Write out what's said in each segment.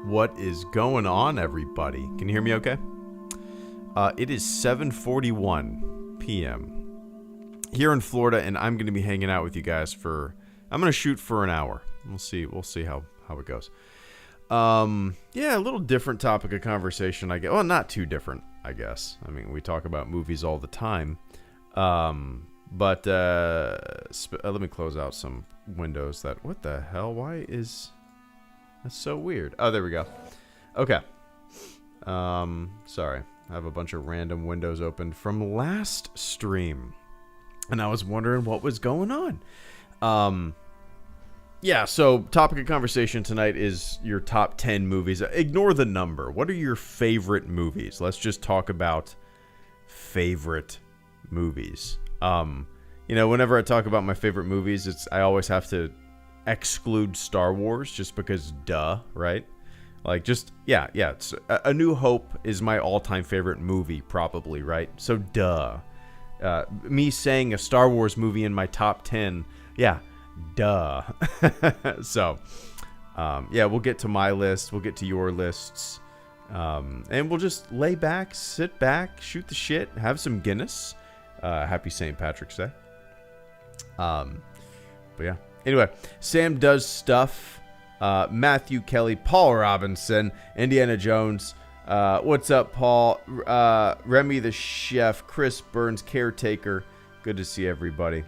What is going on, everybody? Can you hear me okay? It is 7:41 p.m. here in Florida, and I'm going to be hanging out with you guys I'm going to shoot for an hour. We'll see how it goes. Yeah, a little different topic of conversation, I guess. Well, not too different, I guess. I mean, we talk about movies all the time. But let me close out some windows. What the hell? That's so weird. Oh, there we go. Okay. Sorry. I have a bunch of random windows opened from last stream, and I was wondering what was going on. Yeah, so topic of conversation tonight is your top 10 movies. Ignore the number. What are your favorite movies? Let's just talk about favorite movies. Whenever I talk about my favorite movies, I always have to exclude Star Wars just because right? Like, it's A New Hope is my all-time favorite movie, probably, right? So me saying a Star Wars movie in my top 10, So we'll get to my list, we'll get to your lists, and we'll just lay back, sit back, shoot the shit, have some Guinness. Happy St. Patrick's Day. But yeah. Anyway, Sam Does Stuff, Matthew Kelly, Paul Robinson, Indiana Jones. What's up, Paul? Remy the Chef, Chris Burns, Caretaker. Good to see everybody.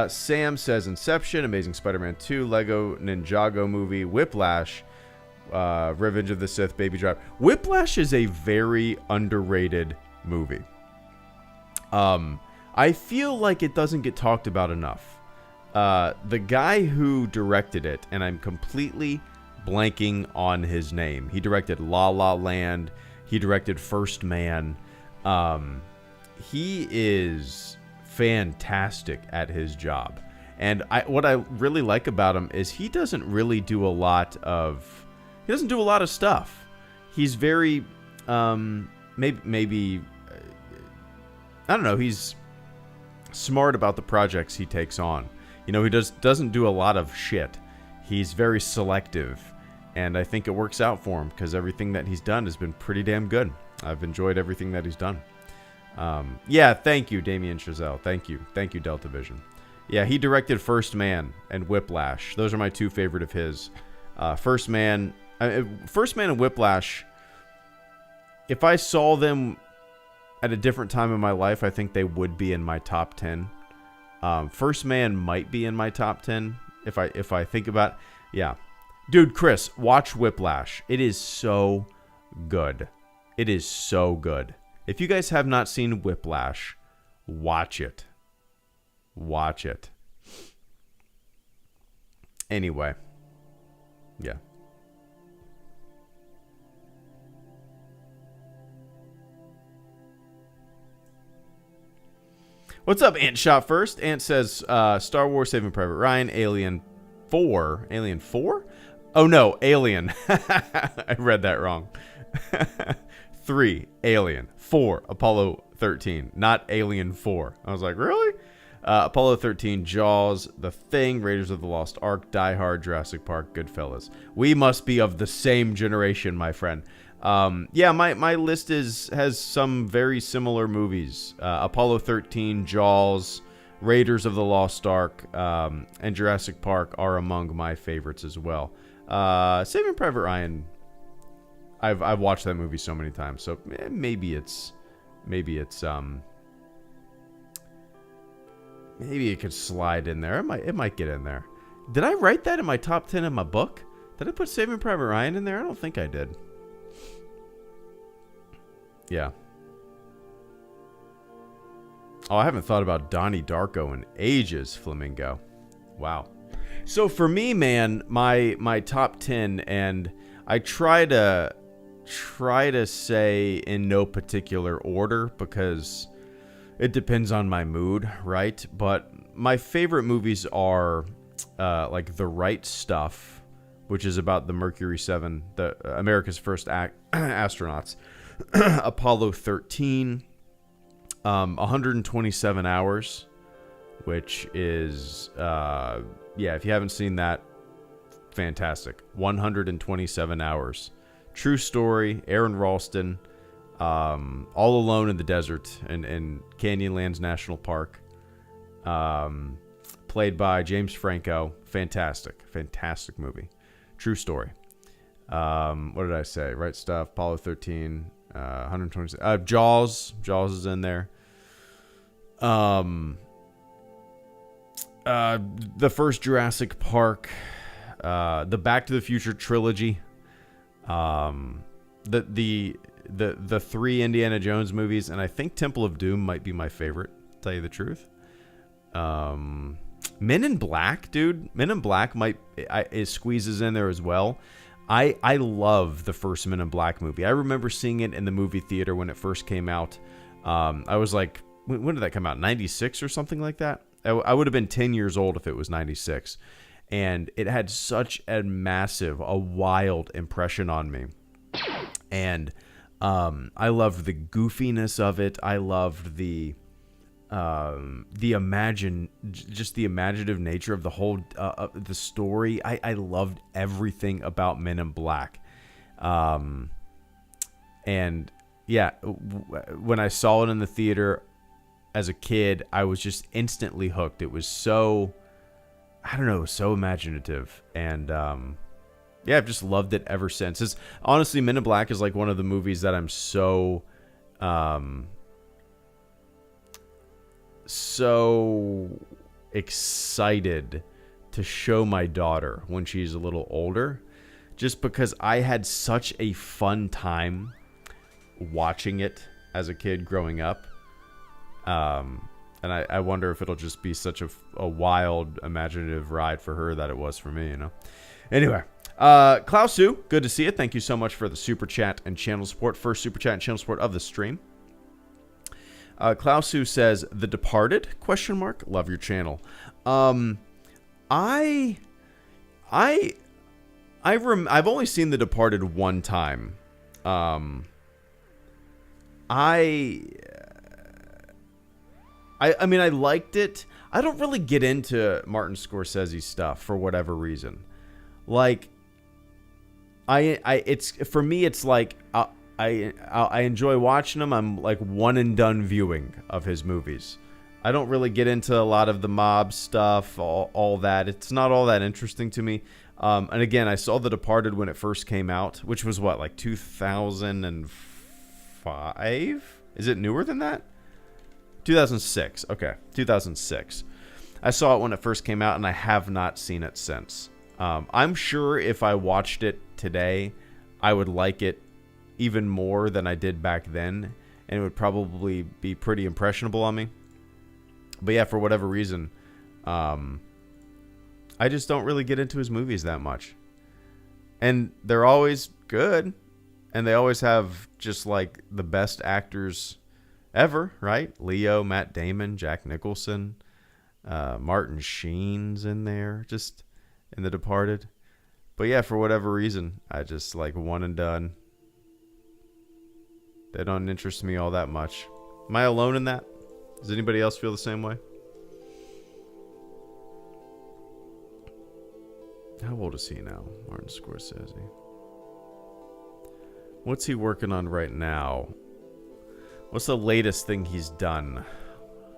Sam says Inception, Amazing Spider-Man 2, Lego Ninjago movie, Whiplash, Revenge of the Sith, Baby Driver. Whiplash is a very underrated movie. I feel like it doesn't get talked about enough. The guy who directed it, and I'm completely blanking on his name. He directed La La Land. He directed First Man. He is fantastic at his job. And what I really like about him is he doesn't do a lot of stuff. He's very, maybe I don't know. He's smart about the projects he takes on. He doesn't do a lot of shit. He's very selective, and I think it works out for him because everything that he's done has been pretty damn good. I've enjoyed everything that he's done. Thank you, Damien Chazelle. Thank you, Delta Vision. Yeah, he directed First Man and Whiplash. Those are my two favorite of his. First Man and Whiplash. If I saw them at a different time in my life, I think they would be in my top 10. First Man might be in my top 10 if I think about it. Yeah. Dude, Chris, watch Whiplash. It is so good. It is so good. If you guys have not seen Whiplash, watch it. Watch it. Anyway. Yeah. What's up, Ant Shot First? Ant says, Star Wars, Saving Private Ryan, Alien 4. Alien 4? Oh, no, Alien. I read that wrong. 3, Alien. 4, Apollo 13. Not Alien 4. I was like, really? Apollo 13, Jaws, The Thing, Raiders of the Lost Ark, Die Hard, Jurassic Park, Goodfellas. We must be of the same generation, my friend. My list has some very similar movies. Apollo 13, Jaws, Raiders of the Lost Ark, and Jurassic Park are among my favorites as well. Saving Private Ryan, I've watched that movie so many times, so maybe it could slide in there. It might get in there. Did I write that in my top 10 in my book? Did I put Saving Private Ryan in there? I don't think I did. Yeah. Oh, I haven't thought about Donnie Darko in ages, Flamingo. Wow. So for me, man, my top 10, and I try to say in no particular order because it depends on my mood, right? But my favorite movies are like The Right Stuff, which is about the Mercury 7, America's first astronauts. Apollo 13, 127 Hours, which is, if you haven't seen that, fantastic. 127 hours. True story. Aaron Ralston, all alone in the desert in Canyonlands National Park. Played by James Franco. Fantastic movie. True story. What did I say? Right Stuff, Apollo 13, 126. Jaws is in there. The first Jurassic Park, the Back to the Future trilogy, the three Indiana Jones movies, and I think Temple of Doom might be my favorite, to tell you the truth. Men in Black, dude. Men in Black it squeezes in there as well. I love the first Men in Black movie. I remember seeing it in the movie theater when it first came out. I was like, when did that come out? 96 or something like that? I would have been 10 years old if it was 96. And it had such a wild impression on me. And I loved the goofiness of it. I loved the imaginative nature of the whole the story. I loved everything about Men in Black. And yeah, when I saw it in the theater as a kid, I was just instantly hooked. It was so, I don't know, so imaginative. And yeah, I've just loved it ever since. It's honestly, Men in Black is like one of the movies that I'm so excited to show my daughter when she's a little older, just because I had such a fun time watching it as a kid growing up. And I wonder if it'll just be such a wild, imaginative ride for her that it was for me, you know? Anyway, Klausu, good to see you. Thank you so much for the super chat and channel support. First super chat and channel support of the stream. Klausu says, The Departed? ? Love your channel. I've only seen The Departed one time. I mean, I liked it. I don't really get into Martin Scorsese stuff for whatever reason. Like, it's for me, it's like I enjoy watching them. I'm like one and done viewing of his movies. I don't really get into a lot of the mob stuff, all that. It's not all that interesting to me. And again, I saw The Departed when it first came out, which was what, like 2005? Is it newer than that? 2006. Okay, 2006. I saw it when it first came out, and I have not seen it since. I'm sure if I watched it today, I would like it even more than I did back then, and it would probably be pretty impressionable on me. But yeah, for whatever reason, I just don't really get into his movies that much. And they're always good, and they always have just like the best actors ever, right? Leo, Matt Damon, Jack Nicholson, Martin Sheen's in there, just in The Departed. But yeah, for whatever reason, I just like one and done. They don't interest me all that much. Am I alone in that? Does anybody else feel the same way? How old is he now, Martin Scorsese? What's he working on right now? What's the latest thing he's done?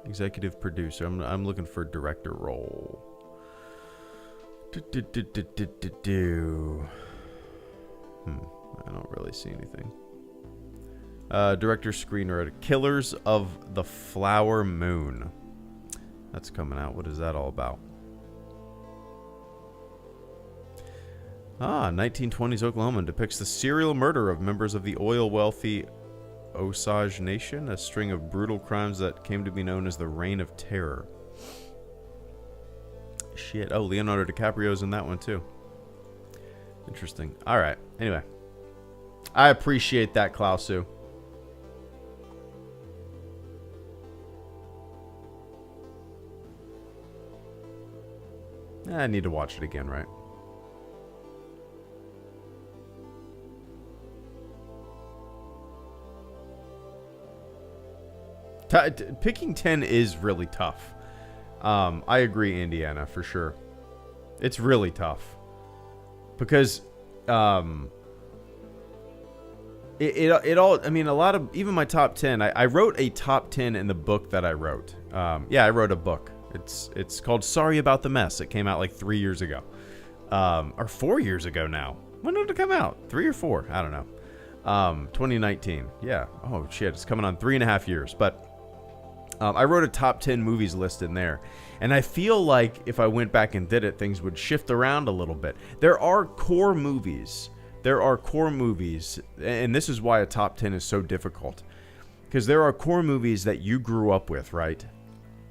Executive producer. I'm looking for director role. I don't really see anything. Director, screenwriter. Killers of the Flower Moon. That's coming out. What is that all about? 1920s Oklahoma depicts the serial murder of members of the oil-wealthy Osage Nation, a string of brutal crimes that came to be known as the Reign of Terror. Shit. Oh, Leonardo DiCaprio's in that one too. Interesting. All right. Anyway, I appreciate that, Klausu. I need to watch it again, right? Picking 10 is really tough. I agree, Indiana, for sure. It's really tough. because it all, I mean, a lot of, even my top 10, I wrote a top 10 in the book that I wrote. I wrote a book. It's called Sorry About the Mess. It came out like 3 years ago. Or 4 years ago now. When did it come out? 3 or 4? I don't know. 2019. Yeah. Oh, shit. It's coming on 3.5 years. But I wrote a top 10 movies list in there. And I feel like if I went back and did it, things would shift around a little bit. There are core movies. And this is why a top 10 is so difficult. Because there are core movies that you grew up with, right?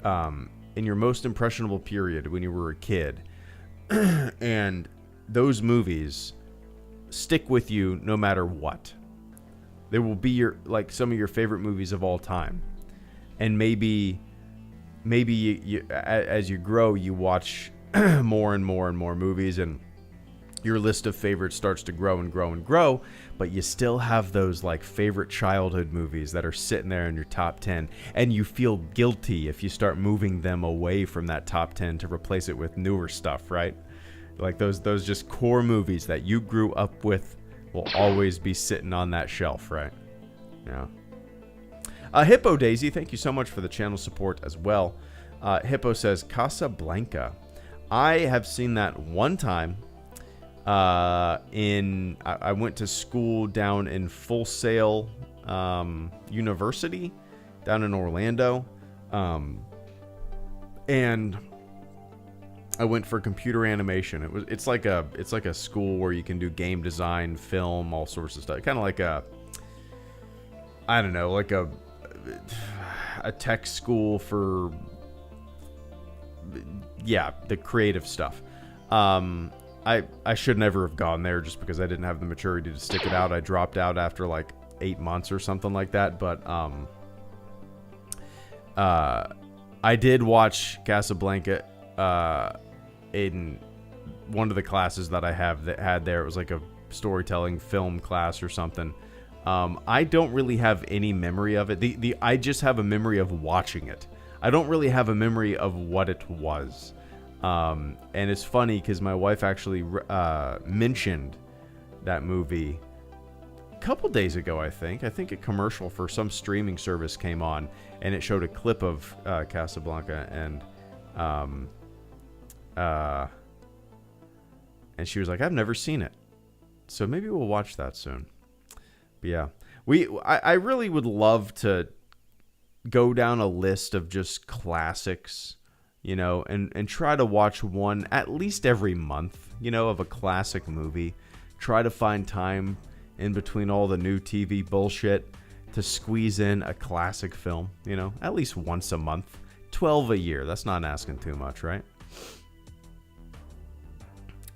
In your most impressionable period when you were a kid. And those movies stick with you no matter what. They will be some of your favorite movies of all time. And maybe you, as you grow, you watch more and more and more movies, and your list of favorites starts to grow and grow and grow, but you still have those like favorite childhood movies that are sitting there in your top 10, and you feel guilty if you start moving them away from that top 10 to replace it with newer stuff, right? Like those just core movies that you grew up with will always be sitting on that shelf, right? Yeah. Hippo Daisy, thank you so much for the channel support as well. Hippo says Casablanca. I have seen that one time. I went to school down in Full Sail University down in Orlando, and I went for computer animation. It's like a school where you can do game design, film, all sorts of stuff. Kind of like a tech school for the creative stuff. I should never have gone there just because I didn't have the maturity to stick it out. I dropped out after like 8 months or something like that. But I did watch Casablanca in one of the classes that I had there. It was like a storytelling film class or something. I don't really have any memory of it. I just have a memory of watching it. I don't really have a memory of what it was. And it's funny because my wife actually mentioned that movie a couple days ago, I think. I think a commercial for some streaming service came on, and it showed a clip of Casablanca, and she was like, I've never seen it. So maybe we'll watch that soon. But yeah, I really would love to go down a list of just classics, you know, and try to watch one at least every month, you know, of a classic movie. Try to find time in between all the new TV bullshit to squeeze in a classic film, you know, at least once a month. 12 a year. That's not asking too much, right?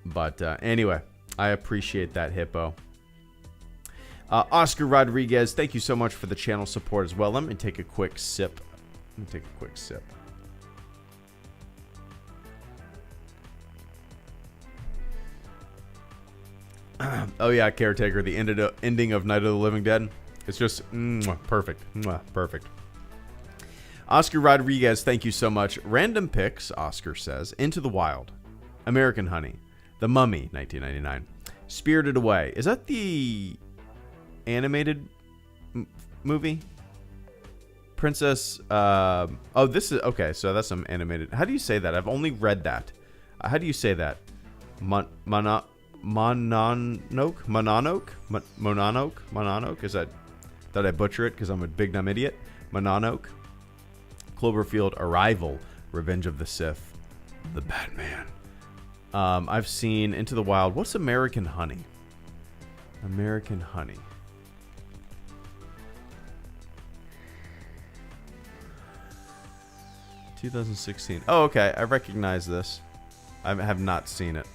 But anyway, I appreciate that, Hippo. Oscar Rodriguez, thank you so much for the channel support as well. Let me take a quick sip. Oh yeah, Caretaker, the ending of Night of the Living Dead. It's just perfect. Perfect. Oscar Rodriguez, thank you so much. Random picks, Oscar says. Into the Wild. American Honey. The Mummy, 1999. Spirited Away. Is that the animated movie? Princess, oh, this is, okay, so that's some animated. How do you say that? I've only read that. How do you say that? Mononoke? Is that, did I butcher it because I'm a big dumb idiot? Mononoke. Cloverfield, Arrival, Revenge of the Sith, The Batman. I've seen Into the Wild. What's American Honey? American Honey. (2016). Oh, okay. I recognize this. I have not seen it.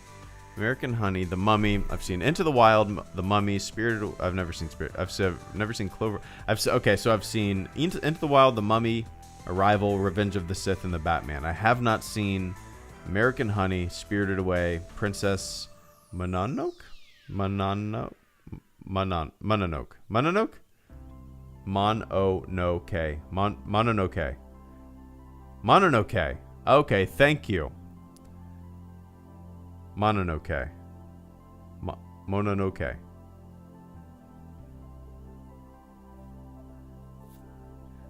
American Honey, The Mummy. I've seen Into the Wild, The Mummy, Spirited. I've never seen Spirit. I've never seen Clover. Okay, so I've seen Into the Wild, The Mummy, Arrival, Revenge of the Sith, and The Batman. I have not seen American Honey, Spirited Away, Princess Mononoke. Mononoke. Mononoke. Okay, thank you. Mononoke. Mononoke.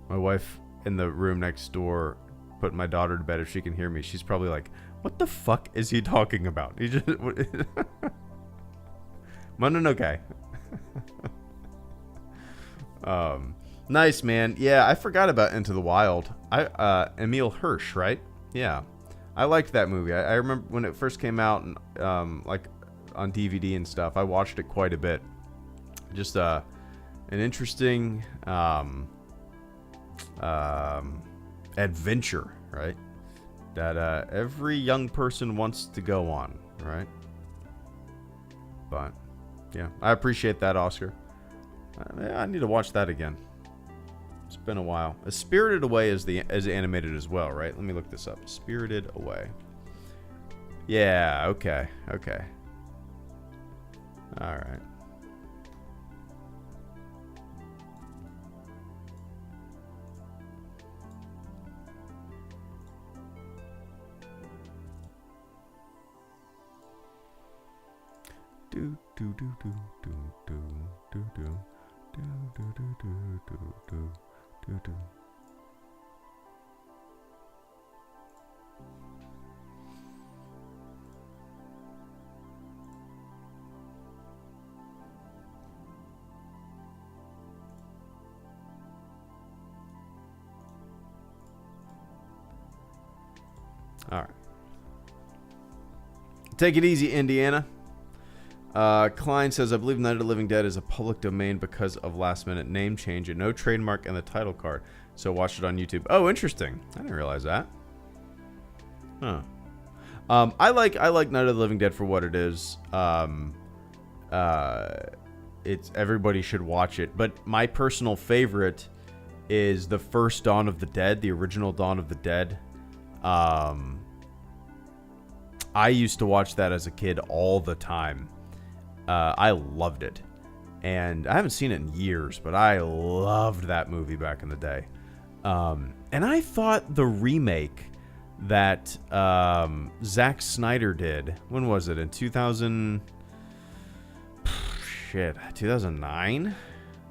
My wife in the room next door put my daughter to bed. If she can hear me, she's probably like, what the fuck is he talking about? He just Mononoke. Nice, man. Yeah, I forgot about Into the Wild. Emil Hirsch, right? Yeah, I liked that movie. I remember when it first came out, and like on DVD and stuff. I watched it quite a bit. Just an interesting adventure, right? That every young person wants to go on, right? But yeah, I appreciate that, Oscar. I need to watch that again. It's been a while. Spirited Away is animated as well, right? Let me look this up. Spirited Away. Yeah, okay. All right. Do do do do do do do do do do do do do do do. All right. Take it easy, Indiana. Klein says, I believe Night of the Living Dead is a public domain because of last-minute name change and no trademark in the title card. So watch it on YouTube. Oh, interesting. I didn't realize that. Huh. I like Night of the Living Dead for what it is. It's everybody should watch it. But my personal favorite is the first Dawn of the Dead, the original Dawn of the Dead. I used to watch that as a kid all the time. I loved it. And I haven't seen it in years, but I loved that movie back in the day. And I thought the remake that Zack Snyder did, when was it? In 2009?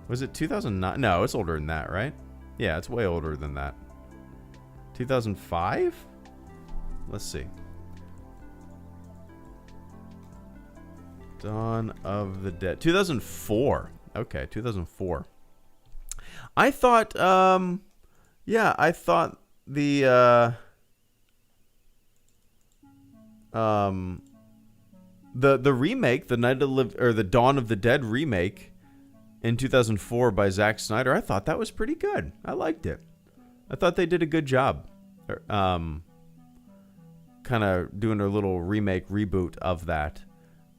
Was it 2009? No, it's older than that, right? Yeah, it's way older than that. 2005? Let's see. Dawn of the Dead. 2004. Okay, 2004. I thought, I thought the remake, the Dawn of the Dead remake in 2004 by Zack Snyder, I thought that was pretty good. I liked it. I thought they did a good job. Kind of doing a little remake reboot of that.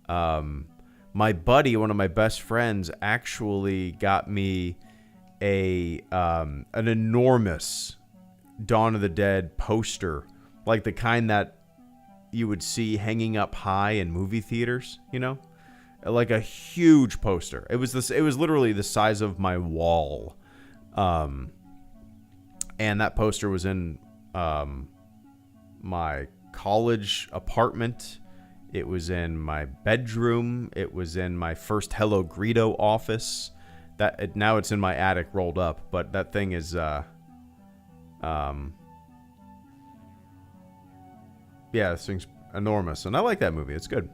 My buddy, one of my best friends, actually got me an enormous Dawn of the Dead poster, like the kind that you would see hanging up high in movie theaters, you know, like a huge poster. It was literally the size of my wall, and that poster was in my college apartment. It was in my bedroom. It was in my first HelloGreedo office. Now it's in my attic rolled up, but that thing is this thing's enormous, and I like that movie. It's good.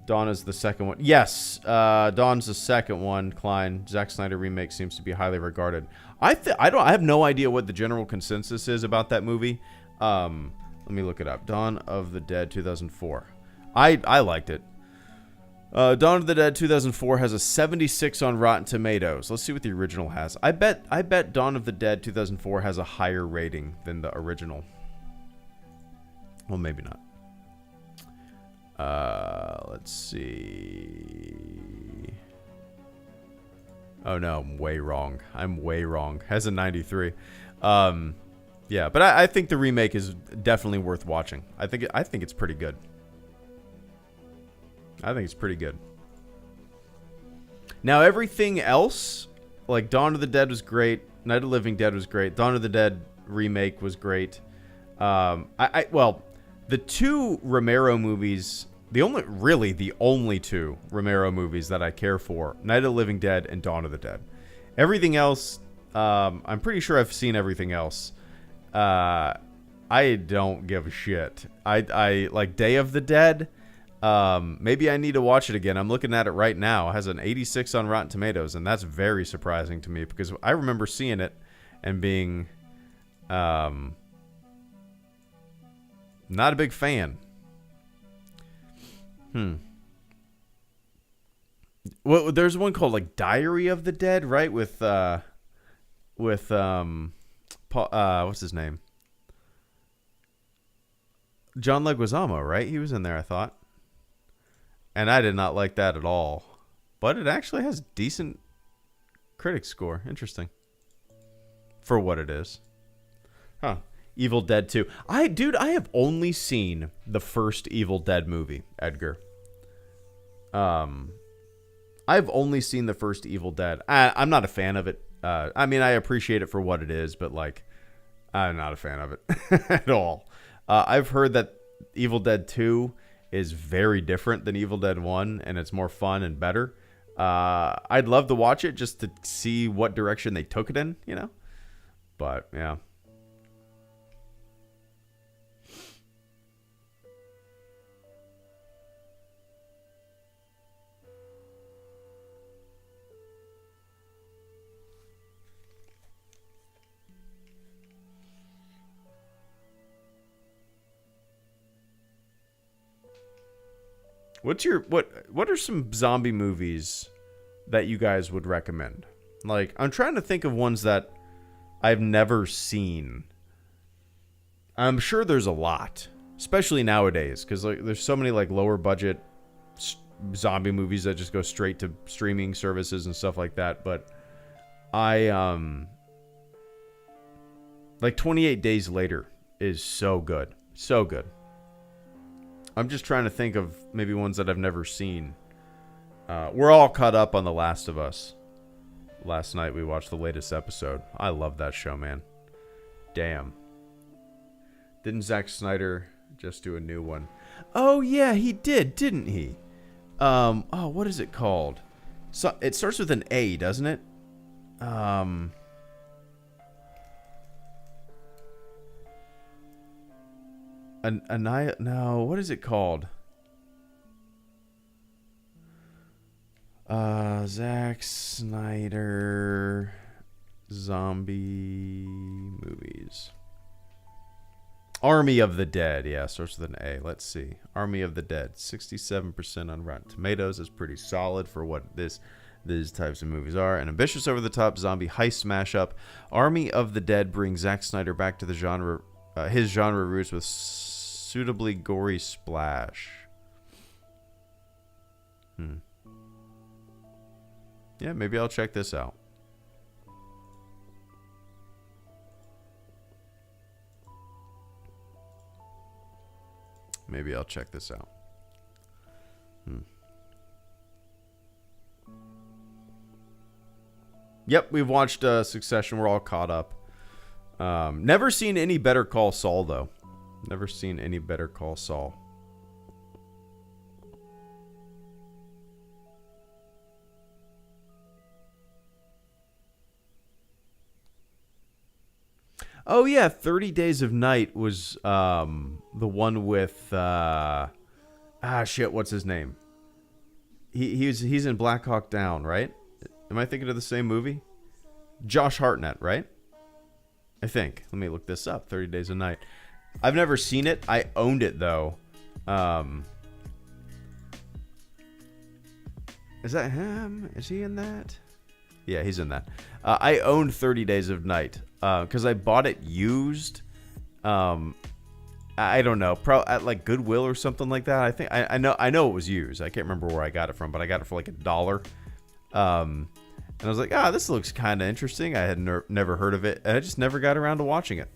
Dawn is the second one. Yes, Dawn's the second one. Klein, Zack Snyder remake seems to be highly regarded. I have no idea what the general consensus is about that movie. Let me look it up. Dawn of the Dead 2004. I liked it. Dawn of the Dead 2004 has a 76 on Rotten Tomatoes. Let's see what the original has. I bet Dawn of the Dead 2004 has a higher rating than the original. Well, maybe not. Let's see. Oh no, I'm way wrong. Has a 93. Yeah, but I think the remake is definitely worth watching. I think it's pretty good. Now everything else, like Dawn of the Dead was great, Night of the Living Dead was great, Dawn of the Dead remake was great. The two Romero movies the only two Romero movies that I care for: Night of the Living Dead and Dawn of the Dead. Everything else, I'm pretty sure I've seen everything else. I don't give a shit. I like Day of the Dead. Maybe I need to watch it again. I'm looking at it right now. It has an 86 on Rotten Tomatoes, and that's very surprising to me because I remember seeing it and being not a big fan. Well, there's one called like Diary of the Dead, right? With Paul, what's his name? John Leguizamo, right? He was in there, I thought. And I did not like that at all. But it actually has decent critic score. Interesting. For what it is. Huh. Evil Dead 2. I have only seen the first Evil Dead movie, Edgar. I've only seen the first Evil Dead. I'm not a fan of it. I mean, I appreciate it for what it is, but like, I'm not a fan of it at all. I've heard that Evil Dead 2 is very different than Evil Dead 1, and it's more fun and better. I'd love to watch it just to see what direction they took it in, you know? But, yeah. What are some zombie movies that you guys would recommend? Like, I'm trying to think of ones that I've never seen. I'm sure there's a lot, especially nowadays, because like there's so many like lower budget zombie movies that just go straight to streaming services and stuff like that. But like 28 Days Later is so good, so good. I'm just trying to think of maybe ones that I've never seen. We're all caught up on The Last of Us. Last night we watched the latest episode. I love that show, man. Damn. Didn't Zack Snyder just do a new one? Oh, yeah, he did, didn't he? What is it called? So it starts with an A, doesn't it? No, what is it called? Zack Snyder zombie movies. Army of the Dead. Yeah, starts with an A. Let's see. Army of the Dead. 67% on Rotten Tomatoes is pretty solid for what these types of movies are. An ambitious over-the-top zombie heist mashup. Army of the Dead brings Zack Snyder back to the genre, his genre roots with suitably gory splash. Yeah, maybe I'll check this out. Maybe I'll check this out. Yep, we've watched Succession. We're all caught up. Never seen any Better Call Saul, though. Never seen any Better Call Saul. Oh yeah, 30 Days of Night was the one with what's his name? He's in Black Hawk Down, right? Am I thinking of the same movie? Josh Hartnett, right? I think. Let me look this up. 30 Days of Night. I've never seen it. I owned it though. Is that him? Is he in that? Yeah, he's in that. I owned 30 Days of Night because I bought it used. I don't know, at like Goodwill or something like that. I think I know it was used. I can't remember where I got it from, but I got it for like $1. And I was like, this looks kind of interesting. I had never heard of it, and I just never got around to watching it.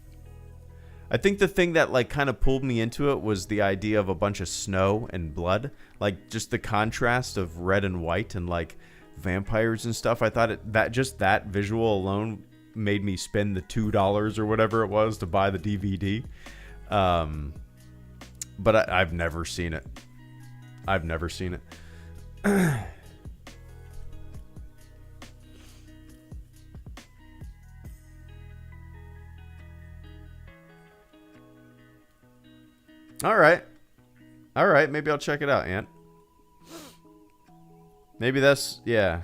I think the thing that like kind of pulled me into it was the idea of a bunch of snow and blood, like just the contrast of red and white and like vampires and stuff. I thought that visual alone made me spend the $2 or whatever it was to buy the DVD. But I've never seen it. I've never seen it. All right. Maybe I'll check it out, Ant. Maybe that's, yeah.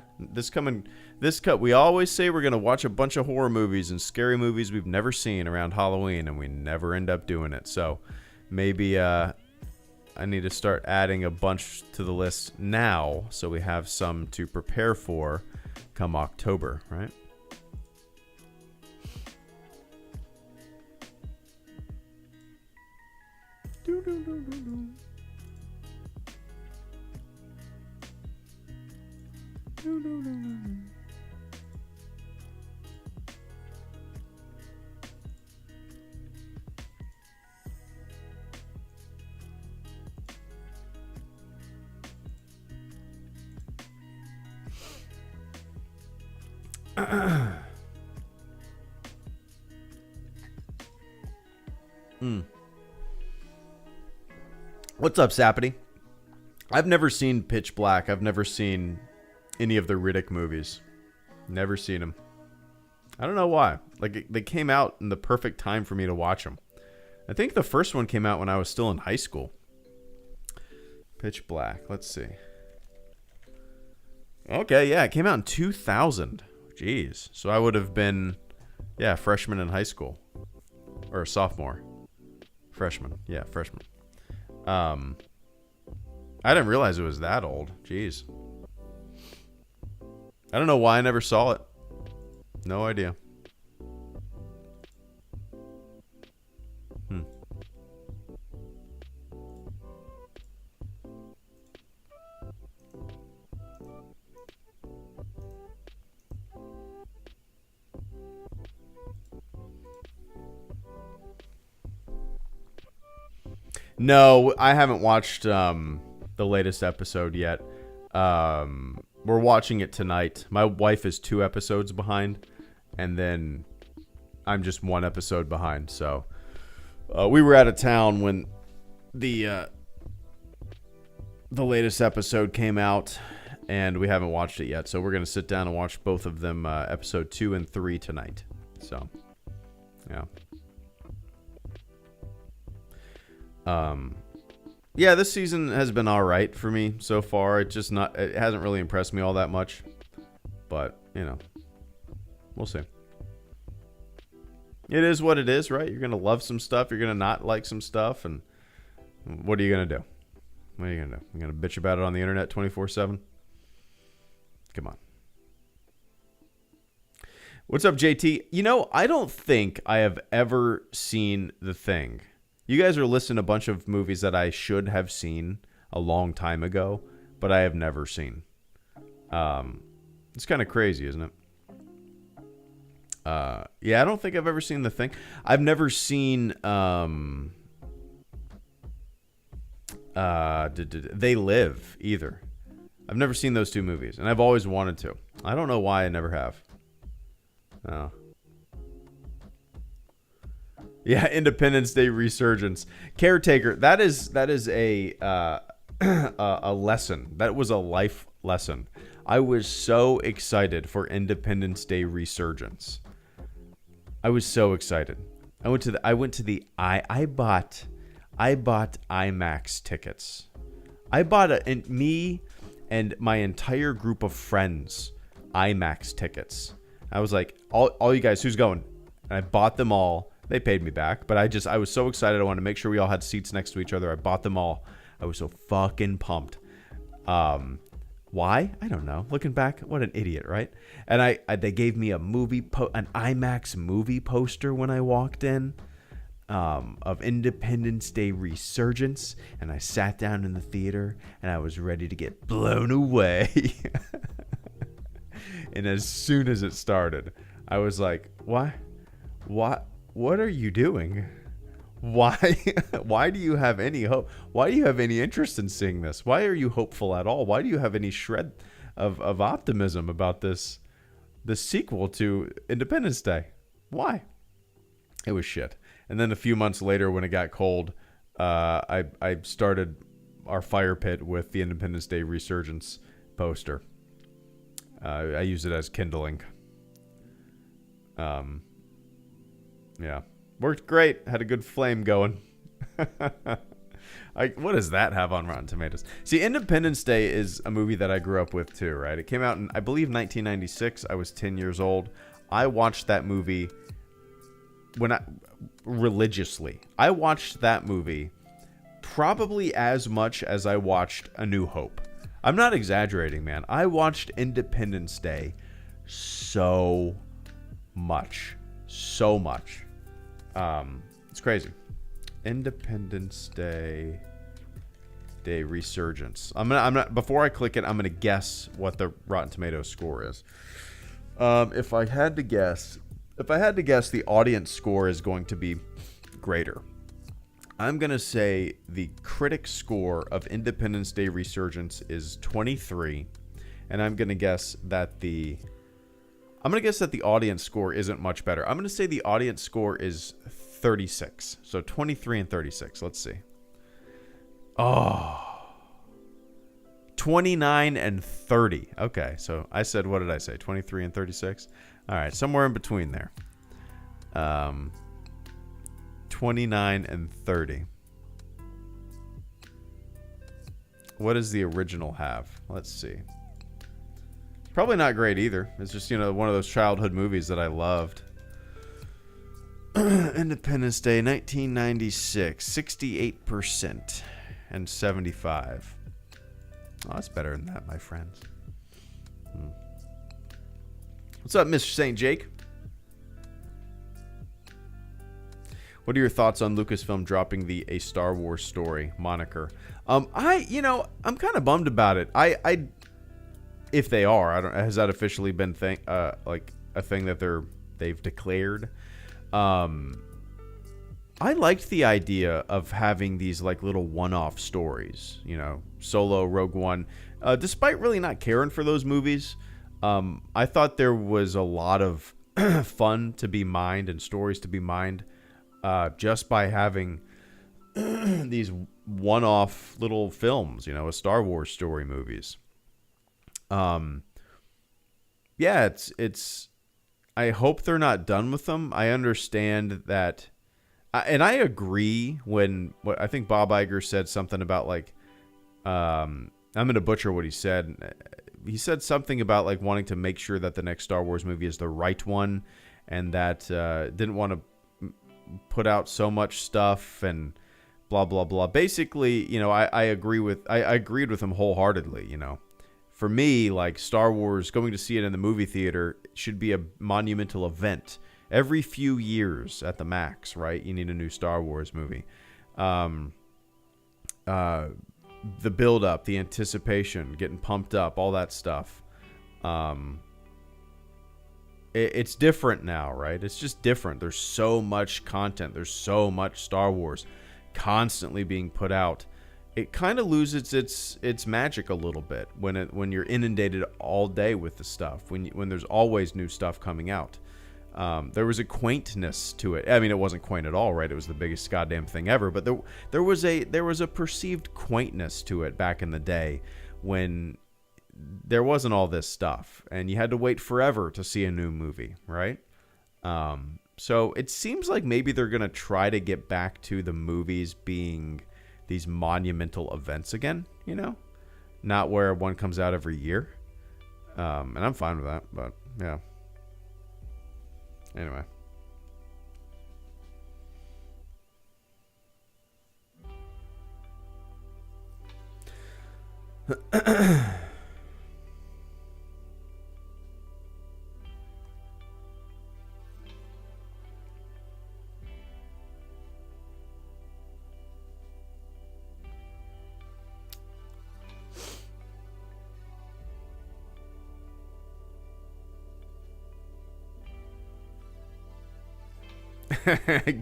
We always say we're going to watch a bunch of horror movies and scary movies we've never seen around Halloween, and we never end up doing it. So maybe I need to start adding a bunch to the list now so we have some to prepare for come October, right? What's up, Sappity? I've never seen Pitch Black. I've never seen any of the Riddick movies. Never seen them. I don't know why. Like, they came out in the perfect time for me to watch them. I think the first one came out when I was still in high school. Pitch Black. Let's see. Okay, yeah, it came out in 2000. Jeez. So I would have been, yeah, freshman in high school. Or a sophomore. Freshman. Yeah, freshman. I didn't realize it was that old. Jeez. I don't know why I never saw it. No idea. No, I haven't watched the latest episode yet. We're watching it tonight. My wife is 2 episodes behind, and then I'm just 1 episode behind. So we were out of town when the latest episode came out, and we haven't watched it yet. So we're gonna sit down and watch both of them, episode 2 and 3 tonight. So, yeah. Yeah, this season has been all right for me so far. It hasn't really impressed me all that much, but you know, we'll see. It is what it is, right? You're going to love some stuff. You're going to not like some stuff. And what are you going to do? What are you going to do? You're going to bitch about it on the internet 24/7? Come on. What's up, JT? You know, I don't think I have ever seen The Thing. You guys are listing a bunch of movies that I should have seen a long time ago, but I have never seen. It's kind of crazy, isn't it? Yeah, I don't think I've ever seen The Thing. I've never seen They Live either. I've never seen those 2 movies, and I've always wanted to. I don't know why I never have. Oh. Yeah, Independence Day resurgence. Caretaker, that is a a lesson. That was a life lesson. I was so excited for Independence Day resurgence. I was so excited. I bought IMAX tickets. Me and my entire group of friends IMAX tickets. I was like, all you guys, who's going? And I bought them all. They paid me back, but I was so excited. I wanted to make sure we all had seats next to each other. I bought them all. I was so fucking pumped. Why? I don't know. Looking back, what an idiot, right? And they gave me an IMAX movie poster when I walked in of Independence Day Resurgence, and I sat down in the theater and I was ready to get blown away. And as soon as it started, I was like, "Why? What are you doing? Why do you have any hope? Why do you have any interest in seeing this? Why are you hopeful at all? Why do you have any shred of optimism about the sequel to Independence Day? Why?" It was shit. And then a few months later, when it got cold, I started our fire pit with the Independence Day Resurgence poster. I use it as kindling. Yeah, worked great. Had a good flame going. What does that have on Rotten Tomatoes? See, Independence Day is a movie that I grew up with too, right? It came out in, I believe, 1996. I was 10 years old. I watched that movie religiously. I watched that movie probably as much as I watched A New Hope. I'm not exaggerating, man. I watched Independence Day so much. So much. It's crazy. Independence Day Resurgence. Before I click it, I'm gonna guess what the Rotten Tomatoes score is. If I had to guess, the audience score is going to be greater. I'm gonna say the critic score of Independence Day Resurgence is 23, and I'm gonna guess that the audience score isn't much better. I'm gonna say the audience score is 36. So 23 and 36. Let's see. Oh. 29 and 30. Okay, so I said, what did I say? 23 and 36? All right, somewhere in between there. 29 and 30. What does the original have? Let's see. Probably not great either. It's just, one of those childhood movies that I loved. Independence Day, 1996, 68% and 75. Oh, that's better than that, my friends. What's up, Mr. St. Jake? What are your thoughts on Lucasfilm dropping the A Star Wars Story moniker? I'm kind of bummed about it. If they are, has that officially been like a thing that they've declared? I liked the idea of having these like little one-off stories, Solo, Rogue One. Despite really not caring for those movies, I thought there was a lot of fun to be mined and stories to be mined just by having these one-off little films, a Star Wars story movies. Yeah, it's. I hope they're not done with them. I understand that. And I agree what I think Bob Iger said something about like, I'm going to butcher what he said. He said something about like wanting to make sure that the next Star Wars movie is the right one, and that didn't want to put out so much stuff and blah, blah, blah. Basically, I agreed with him wholeheartedly, For me, like Star Wars, going to see it in the movie theater should be a monumental event. Every few years at the max, right? You need a new Star Wars movie. The build-up, the anticipation, getting pumped up, all that stuff. It's different now, right? It's just different. There's so much content. There's so much Star Wars constantly being put out. It kind of loses its magic a little bit when you're inundated all day with the stuff. When there's always new stuff coming out. There was a quaintness to it. I mean, it wasn't quaint at all, right? It was the biggest goddamn thing ever. But there was a perceived quaintness to it back in the day when there wasn't all this stuff, and you had to wait forever to see a new movie, right? So it seems like maybe they're gonna try to get back to the movies being these monumental events again, not where one comes out every year. And I'm fine with that, but yeah. Anyway.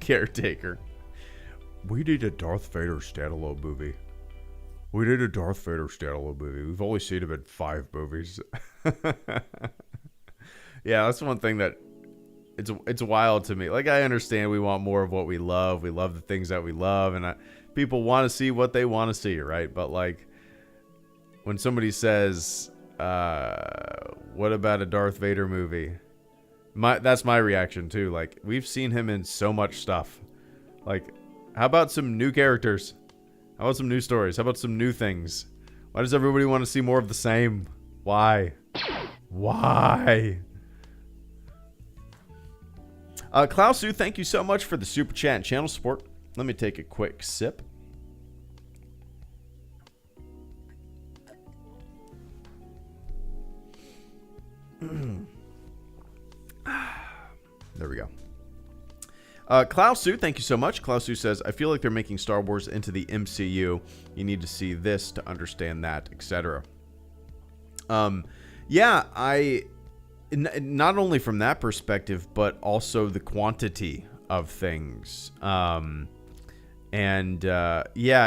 Caretaker. We need a Darth Vader standalone movie. We've only seen him in 5 movies. Yeah, that's one thing that it's wild to me. Like, I understand we want more of what we love. We love the things that we love, and people want to see what they want to see, right? But like when somebody says, what about a Darth Vader movie? That's my reaction too. Like, we've seen him in so much stuff. Like, how about some new characters? How about some new stories? How about some new things? Why does everybody want to see more of the same? Why? Why? Klausu, thank you so much for the super chat and channel support. Let me take a quick sip. There we go. Klausu, thank you so much. Klausu says, I feel like they're making Star Wars into the MCU. You need to see this to understand that, etc. Yeah, not only from that perspective, but also the quantity of things. Yeah,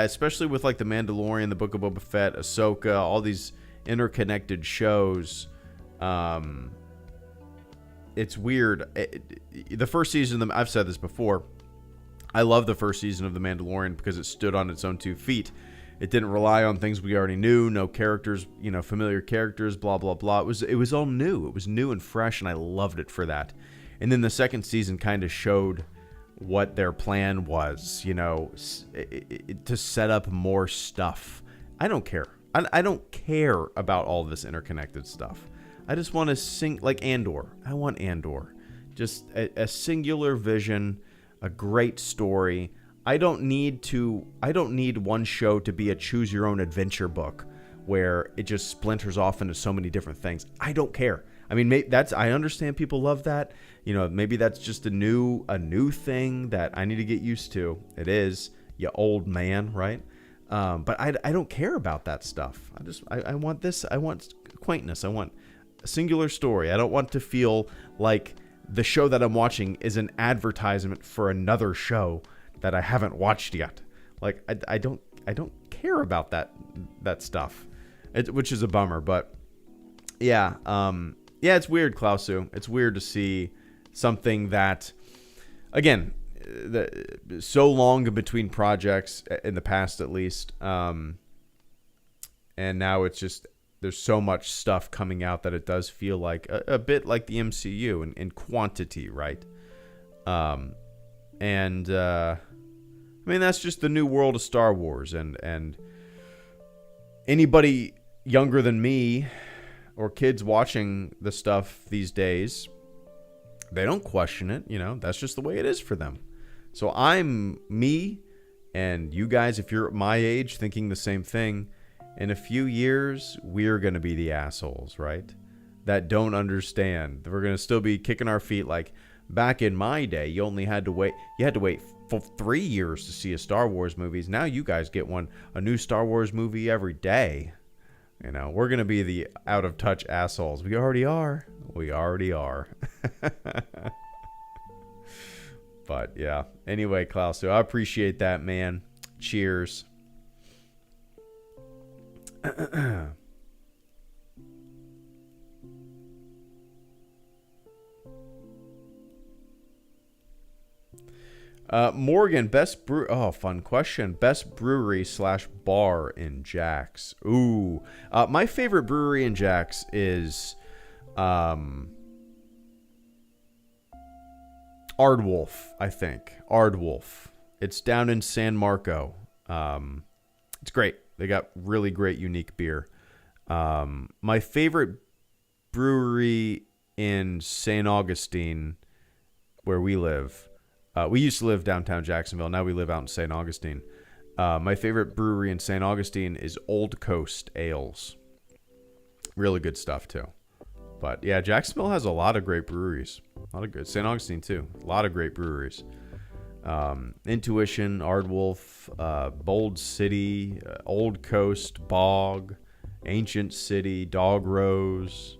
especially with like The Mandalorian, The Book of Boba Fett, Ahsoka, all these interconnected shows. It's weird. The first season of I've said this before. I love the first season of The Mandalorian because it stood on its own 2 feet. It didn't rely on things we already knew, no characters, familiar characters, blah blah blah. It was all new. It was new and fresh, and I loved it for that. And then the second season kind of showed what their plan was, to set up more stuff. I don't care. I don't care about all this interconnected stuff. I just want to sing like Andor. I want Andor. Just a singular vision, a great story. I don't need one show to be a choose your own adventure book where it just splinters off into so many different things. I don't care. I mean, I understand people love that. Maybe that's just a new thing that I need to get used to. It is, you old man, right? But I don't care about that stuff. I want this. I want quaintness. I want a singular story. I don't want to feel like the show that I'm watching is an advertisement for another show that I haven't watched yet. Like, I don't care about that stuff, which is a bummer. But yeah, it's weird, Klausu. It's weird to see something that, again, so long between projects in the past, at least, and now it's just there's so much stuff coming out that it does feel like a bit like the MCU in quantity, right? I mean, that's just the new world of Star Wars, and anybody younger than me or kids watching the stuff these days, they don't question it. That's just the way it is for them. So I'm me, and you guys, if you're my age thinking the same thing, in a few years, we're going to be the assholes, right? That don't understand. We're going to still be kicking our feet like back in my day. You had to wait for 3 years to see a Star Wars movie. Now you guys get a new Star Wars movie every day. We're going to be the out of touch assholes. We already are. But yeah. Anyway, Klaus, so I appreciate that, man. Cheers. Morgan, fun question. Best brewery / bar in Jax. Ooh. My favorite brewery in Jax is Ardwolf, I think. Ardwolf. It's down in San Marco. It's great. They got really great, unique beer. My favorite brewery in St. Augustine, where we live. We used to live downtown Jacksonville. Now we live out in St. Augustine. My favorite brewery in St. Augustine is Old Coast Ales. Really good stuff, too. But, yeah, Jacksonville has a lot of great breweries. A lot of good. St. Augustine, too. A lot of great breweries. Intuition, Ardwolf, Bold City, Old Coast, Bog, Ancient City, Dog Rose.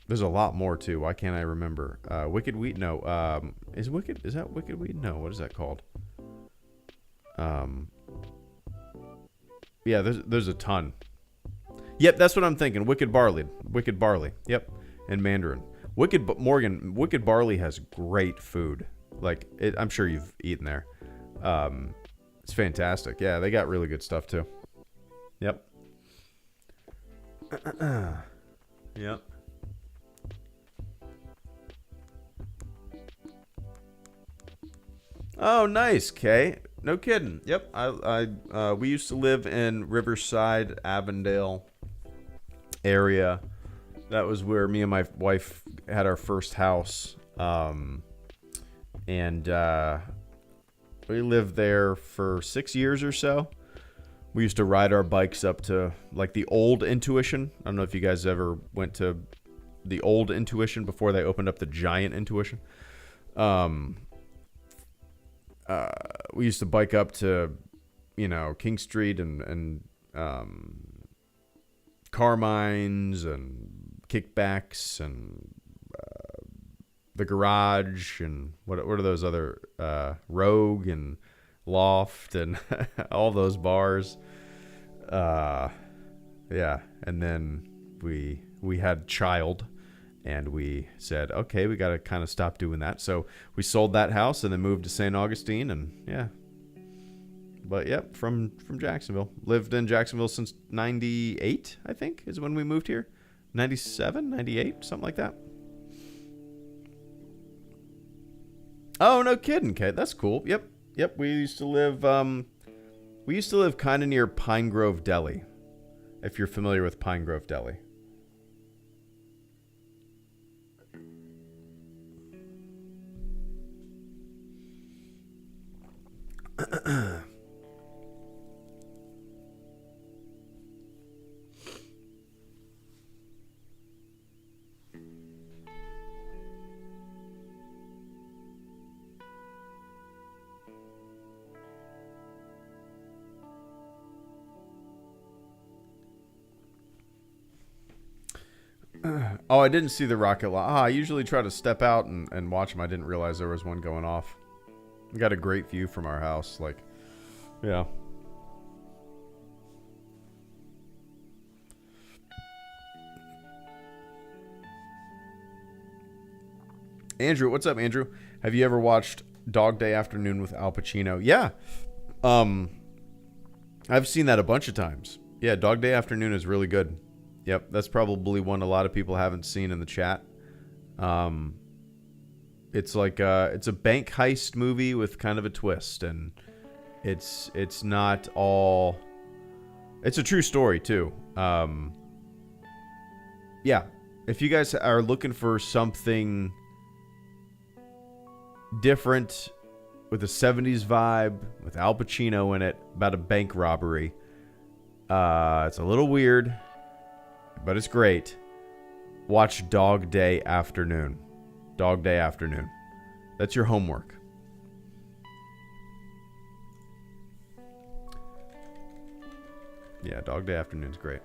There's a lot more too. Why can't I remember? Wicked Wheat? No. Is that Wicked Wheat? No. What is that called? Yeah, there's a ton. Yep, that's what I'm thinking. Wicked Barley. Yep, and Mandarin. Wicked Barley has great food. Like I'm sure you've eaten there. It's fantastic. Yeah, they got really good stuff too. Yep. Yep. Oh, nice, Kay. No kidding. Yep. We used to live in Riverside, Avondale area. That was where me and my wife had our first house. And we lived there for 6 years or so. We used to ride our bikes up to like the old Intuition. I don't know if you guys ever went to the old Intuition before they opened up the giant Intuition. We used to bike up to, King Street and Carmine's and Kickbacks and the Garage and what are those other Rogue and Loft and all those bars. Yeah, and then we had child, and we said, okay, we got to kind of stop doing that. So we sold that house and then moved to St. Augustine, and yeah. But yep, from Jacksonville. Lived in Jacksonville since 98, I think, is when we moved here. 97, 98, something like that. Oh, no kidding, Kate. That's cool. Yep. We used to live kind of near Pine Grove Deli, if you're familiar with Pine Grove Deli. Oh, I didn't see the rocket launch. I usually try to step out and watch them. I didn't realize there was one going off. We got a great view from our house. Like, yeah. Andrew, what's up, Andrew? Have you ever watched Dog Day Afternoon with Al Pacino? Yeah. I've seen that a bunch of times. Yeah, Dog Day Afternoon is really good. Yep, that's probably one a lot of people haven't seen in the chat. It's like it's a bank heist movie with kind of a twist, and it's not all. It's a true story too. Yeah, if you guys are looking for something different with a 70s vibe with Al Pacino in it about a bank robbery, it's a little weird, but it's great. Watch Dog Day Afternoon. Dog Day Afternoon. That's your homework. Yeah, Dog Day Afternoon's great.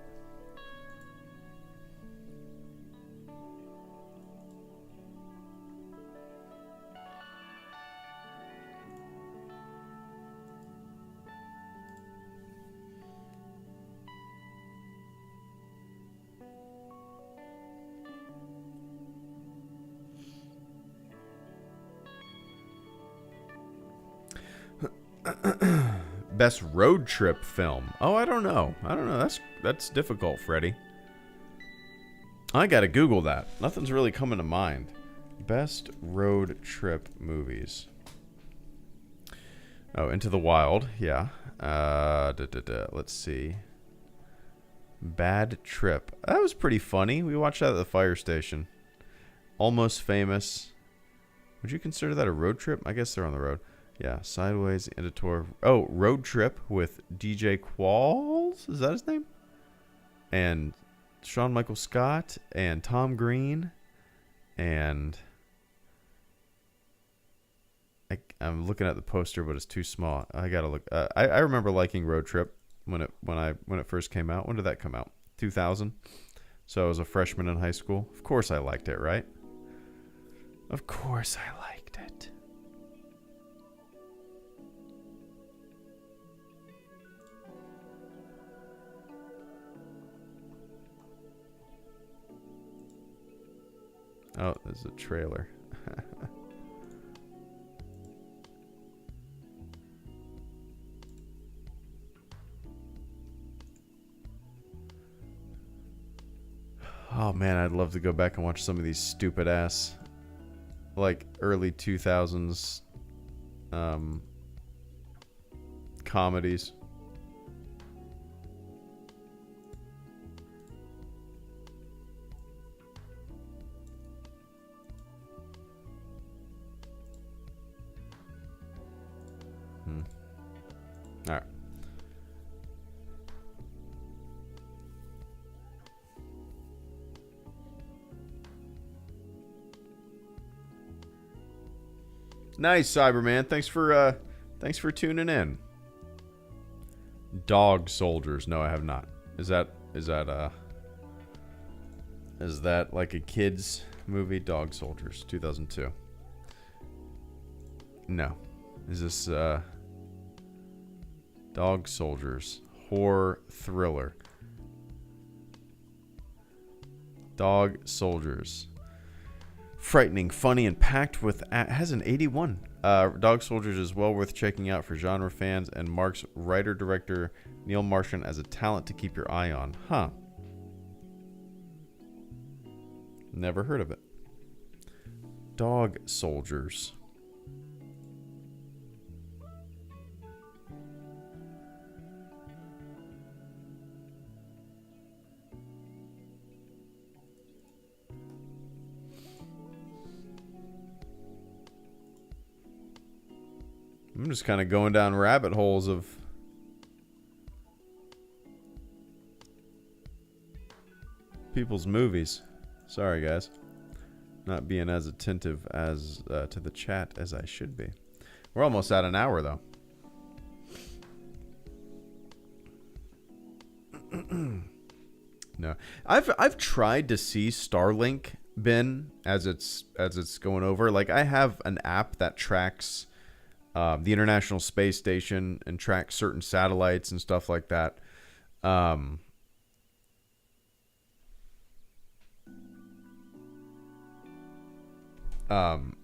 Best road trip film. Oh, I don't know. That's difficult, Freddie. I gotta Google that. Nothing's really coming to mind. Best road trip movies. Oh, Into the Wild. Yeah. Let's see. Bad Trip. That was pretty funny. We watched that at the fire station. Almost Famous. Would you consider that a road trip? I guess they're on the road. Yeah, Sideways, Editor. Oh, Road Trip with DJ Qualls? Is that his name? And Sean Michael Scott and Tom Green. And I'm looking at the poster, but it's too small. I gotta look. I remember liking Road Trip when it first came out. When did that come out? 2000. So I was a freshman in high school. Of course I liked it, right? Of course I liked it. Oh, there's a trailer. Oh man, I'd love to go back and watch some of these stupid ass, like early 2000s comedies. All right. Nice, Cyberman. Thanks for tuning in. Dog Soldiers. No, I have not. Is that like a kids movie? Dog Soldiers, 2002. No. Is this Dog Soldiers horror thriller? Dog Soldiers. Frightening, funny, and packed with... has an 81. Dog Soldiers is well worth checking out for genre fans and marks writer-director Neil Marchand as a talent to keep your eye on. Huh. Never heard of it. Dog Soldiers. I'm just kind of going down rabbit holes of people's movies. Sorry, guys. Not being as attentive as to the chat as I should be. We're almost at an hour, though. No, I've tried to see Starlink, Ben, as it's going over. Like, I have an app that tracks the International Space Station and track certain satellites and stuff like that.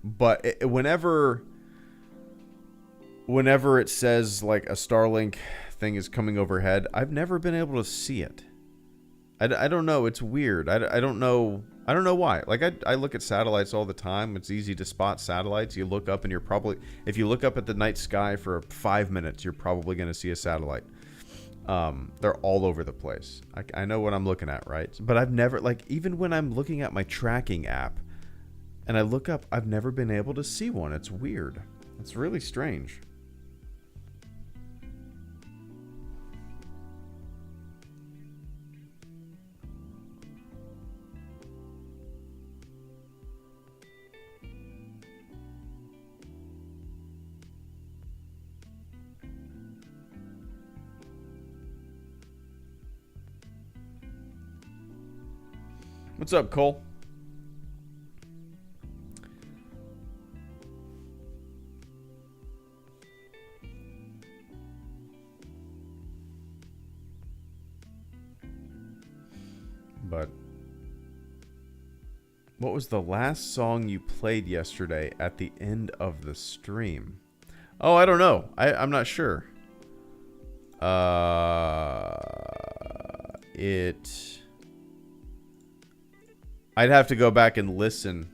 But whenever it says like a Starlink thing is coming overhead, I've never been able to see it. I don't know. It's weird. I don't know. I don't know why. Like, I look at satellites all the time. It's easy to spot satellites. You look up and you're probably, if you look up at the night sky for 5 minutes, you're probably going to see a satellite. They're all over the place. I know what I'm looking at, right? But I've never, like, even when I'm looking at my tracking app and I look up, I've never been able to see one. It's weird. It's really strange. What's up, Cole? But what was the last song you played yesterday at the end of the stream? Oh, I don't know. I'm not sure. I'd have to go back and listen.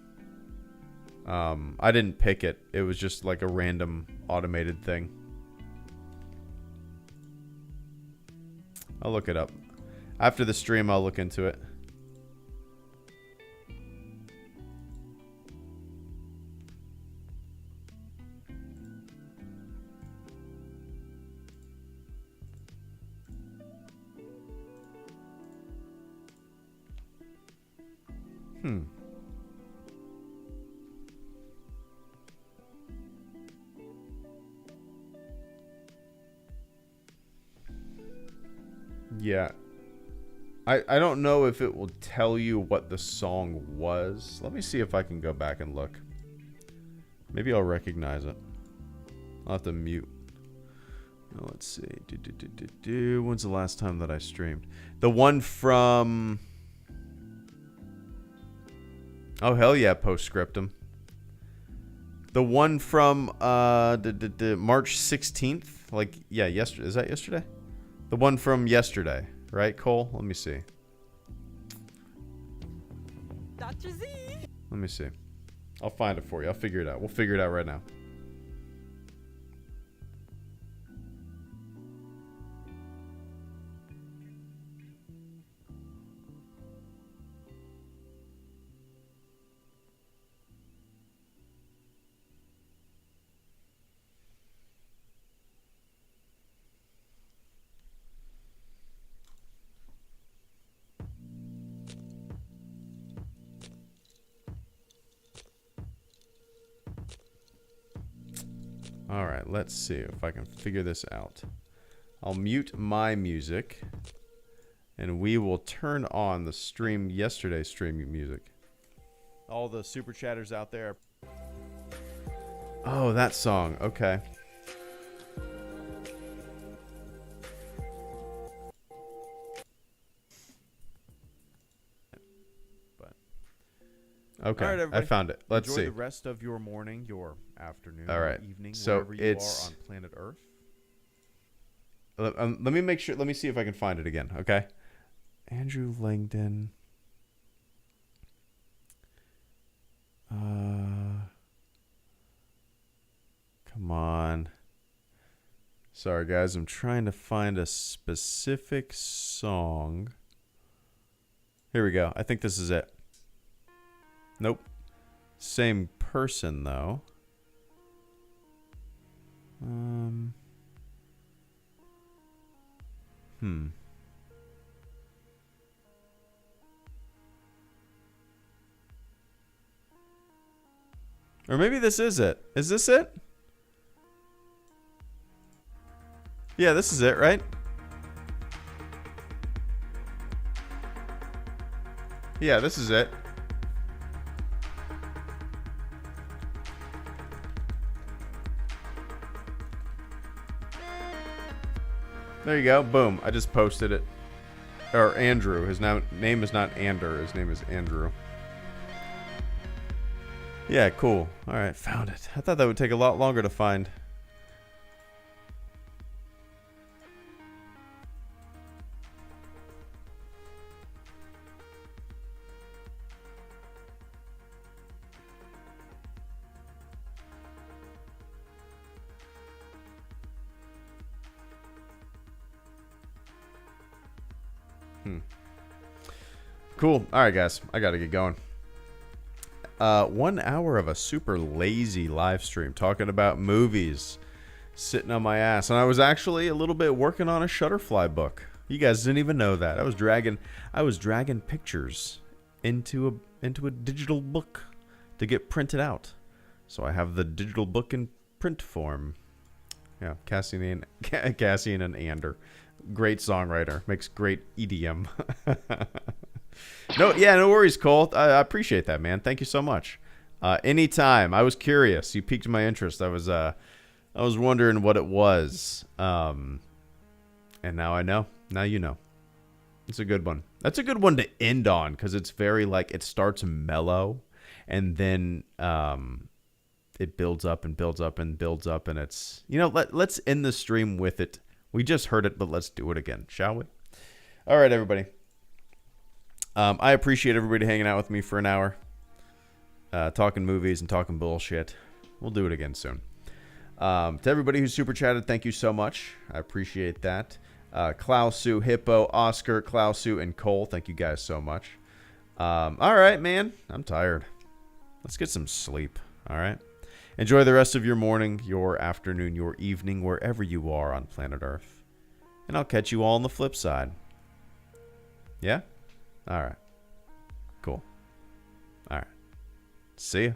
I didn't pick it. It was just like a random automated thing. I'll look it up. After the stream, I'll look into it. Yeah. I don't know if it will tell you what the song was. Let me see if I can go back and look. Maybe I'll recognize it. I'll have to mute. Oh, let's see. When's the last time that I streamed? The one from... Oh, hell yeah, Postscriptum. The one from March 16th. Like, yeah, yesterday. Is that yesterday? The one from yesterday, right, Cole? Let me see. Let me see. I'll find it for you. I'll figure it out. We'll figure it out right now. All right, let's see if I can figure this out. I'll mute my music, and we will turn on the stream, yesterday's stream music. All the super chatters out there. Oh, that song. Okay. Okay, all right, I found it. Let's see. Enjoy the rest of your morning, your afternoon, all right. Evening, so wherever you are on planet Earth. Let me make sure. Let me see if I can find it again. Okay, Andrew Langdon. Come on. Sorry, guys. I'm trying to find a specific song. Here we go. I think this is it. Nope. Same person, though. Or maybe this is it. Is this it? Yeah, this is it, right? Yeah, this is it. There you go. Boom. I just posted it. Or Andrew. His name is not Ander. His name is Andrew. Yeah, cool. All right, found it. I thought that would take a lot longer to find. Cool. All right, guys. I got to get going. 1 hour of a super lazy live stream talking about movies, sitting on my ass. And I was actually a little bit working on a Shutterfly book. You guys didn't even know that. I was dragging pictures into a digital book to get printed out. So I have the digital book in print form. Yeah, Cassian and Ander. Great songwriter. Makes great EDM. No worries, Cole. I appreciate that, man. Thank you so much. Anytime. I was curious. You piqued my interest. I was wondering what it was. And now I know. Now you know. It's a good one. That's a good one to end on because it's very it starts mellow and then it builds up and builds up and builds up and it's let's end the stream with it. We just heard it, but let's do it again, shall we? All right, everybody. I appreciate everybody hanging out with me for an hour, talking movies and talking bullshit. We'll do it again soon. To everybody who super chatted, thank you so much. I appreciate that. Klausu, Hippo, Oscar, Klausu, and Cole, thank you guys so much. All right, man. I'm tired. Let's get some sleep. All right. Enjoy the rest of your morning, your afternoon, your evening, wherever you are on planet Earth. And I'll catch you all on the flip side. Yeah? All right. Cool. All right. See ya.